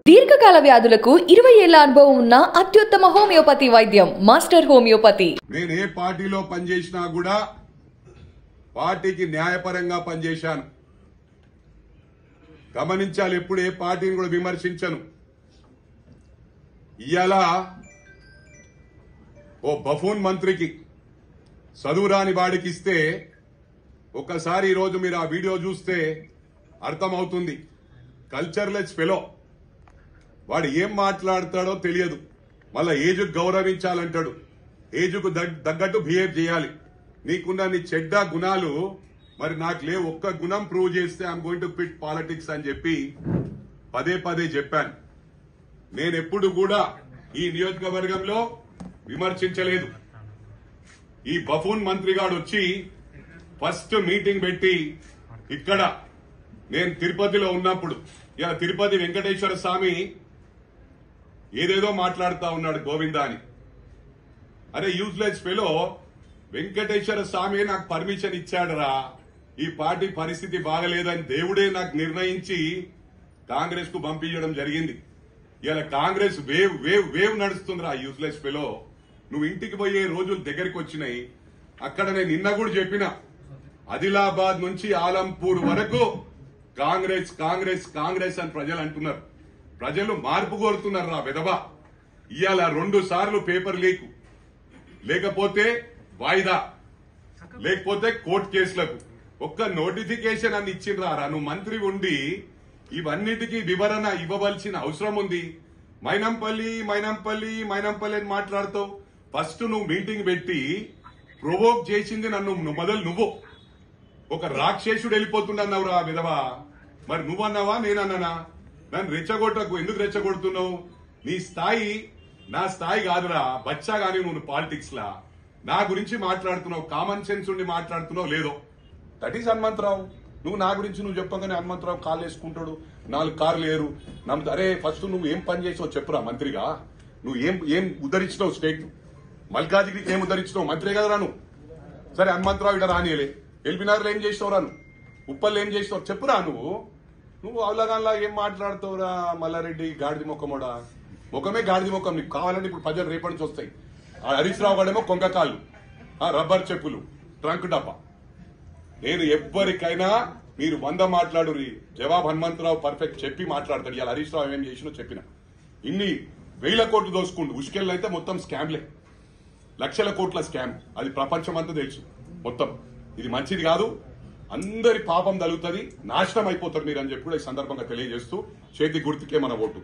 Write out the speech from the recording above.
దీర్ఘకాల వ్యాధులకు 20 ఏళ్ల అనుభవం ఉన్న అత్యుత్తమ హోమియోపతి వైద్యం మాస్టర్ హోమియోపతి. నేను ఏ పార్టీలో పనిచేసినా కూడా పార్టీకి న్యాయపరంగా పనిచేశాను. గమనించాలి, ఎప్పుడు ఏ పార్టీని కూడా విమర్శించను. ఇవాళ ఓ బఫూన్ మంత్రికి చదువురాని వాడికి ఇస్తే ఒక్కసారి ఈరోజు మీరు ఆ వీడియో చూస్తే అర్థమవుతుంది. కల్చర్లెస్ ఫెలో, వాడు ఏం మాట్లాడతాడో తెలియదు. మళ్ళా ఏజ్కు గౌరవించాలంటాడు, ఏజ్కు తగ్గట్టు బిహేవ్ చేయాలి. నీకున్న నీ చెడ్డ గుణాలు మరి నాకు లేవు, ఒక్క గుణం ప్రూవ్ చేస్తే I'm going to quit politics అని చెప్పి పదే పదే చెప్పాను. నేనెప్పుడు కూడా ఈ నియోజకవర్గంలో విమర్శించలేదు. ఈ బఫూన్ మంత్రిగాడు వచ్చి ఫస్ట్ మీటింగ్ పెట్టి ఇక్కడ నేను తిరుపతిలో ఉన్నప్పుడు ఇలా తిరుపతి వెంకటేశ్వర స్వామి ఏదేదో మాట్లాడుతా ఉన్నాడు గోవిందా అని. అరే యూజ్లెస్ ఫెలో, వెంకటేశ్వర స్వామి నాకు పర్మిషన్ ఇచ్చాడరా, ఈ పార్టీ పరిస్థితి బాగలేదని దేవుడే నాకు నిర్ణయించి కాంగ్రెస్ కు పంపించడం జరిగింది. ఇలా కాంగ్రెస్ వేవ్ వేవ్ వేవ్ నడుస్తుందిరా యూజ్లెస్ ఫెలో. నువ్వు ఇంటికి పోయే రోజులు దగ్గరికి వచ్చినాయి. అక్కడ నేను నిన్న కూడా చెప్పిన, ఆదిలాబాద్ నుంచి ఆలంపూర్ వరకు కాంగ్రెస్ కాంగ్రెస్ కాంగ్రెస్ అని ప్రజలు అంటున్నారు. ప్రజలు మార్పు కోరుతున్నారు రా విధవా. ఇవాళ 2 సార్లు పేపర్ లీక్, లేకపోతే వాయిదా, లేకపోతే కోర్టు కేసులకు ఒక్క నోటిఫికేషన్ అని ఇచ్చిండ్రా. నువ్వు మంత్రి ఉండి ఇవన్నిటికీ వివరణ ఇవ్వవలసిన అవసరం ఉంది. మైనంపల్లి మైనంపల్లి మైనంపల్లి అని మాట్లాడుతావు. ఫస్ట్ నువ్వు మీటింగ్ పెట్టి ప్రొవోక్ చేసింది నన్ను, నువ్వు ఒక రాక్షసుడు వెళ్ళిపోతుండన్నావు రా విధవా. మరి నువ్వన్నావా నేనన్నానా? నన్ను రెచ్చగొట్టకు. ఎందుకు రెచ్చగొడుతున్నావు? నీ స్థాయి నా స్థాయి కాదురా బచ్చా. గానీ నువ్వు పాలిటిక్స్ లా నా గురించి మాట్లాడుతున్నావు, కామన్ సెన్స్ ఉండి మాట్లాడుతున్నావు లేదో. That is Hanumantharao. నువ్వు నా గురించి నువ్వు చెప్పగానే హనుమంతరావు కాళ్ళు వేసుకుంటాడు, 4 కార్లు లేరు. అరే ఫస్ట్ నువ్వు ఏం పని చేసావు చెప్పురా మంత్రిగా. నువ్వు ఏం ఉద్ధరించినావు స్టేట్? మల్కాజిగిరికి ఏం ఉద్ధరించినావు? మంత్రి కదరా నువ్వు. సరే హనుమంతరావు ఇక్కడ రానియలే, ఎల్బీనగర్లో ఏం చేసినావు రా నువ్వు? ఉప్పల్లో ఏం చేసినావు చెప్పురా. నువ్వు అవలగాన్లా ఏం మాట్లాడుతావురా మల్లారెడ్డి గాడిది మొక్కమోడా. ముఖమే గాడిది ముఖం. నీకు కావాలని ఇప్పుడు ప్రజలు రేపటి నుంచి వస్తాయి. హరీష్ రావు గాడేమో కొంగకాళ్ళు, రబ్బర్ చెప్పులు, ట్రంక్ డబ్బా. నేను ఎవ్వరికైనా మీరు 100 మాట్లాడు, జవాబు హనుమంతరావు పర్ఫెక్ట్ చెప్పి మాట్లాడతాడు. ఇలా హరీష్ రావు ఏం చేసినో చెప్పిన. ఇన్ని 1000 కోట్లు దోసుకుండు. ఉష్కెళ్ళు అయితే మొత్తం స్కామ్లే, లక్షల కోట్ల స్కామ్. అది ప్రపంచం అంతా తెలుసు మొత్తం. ఇది మంచిది కాదు, అందరి పాపం తగులుతుంది, నాశనం అయిపోతారు మీరు అని చెప్పి కూడా ఈ సందర్భంగా తెలియజేస్తూ చేతి గుర్తుకే మన ఓటు.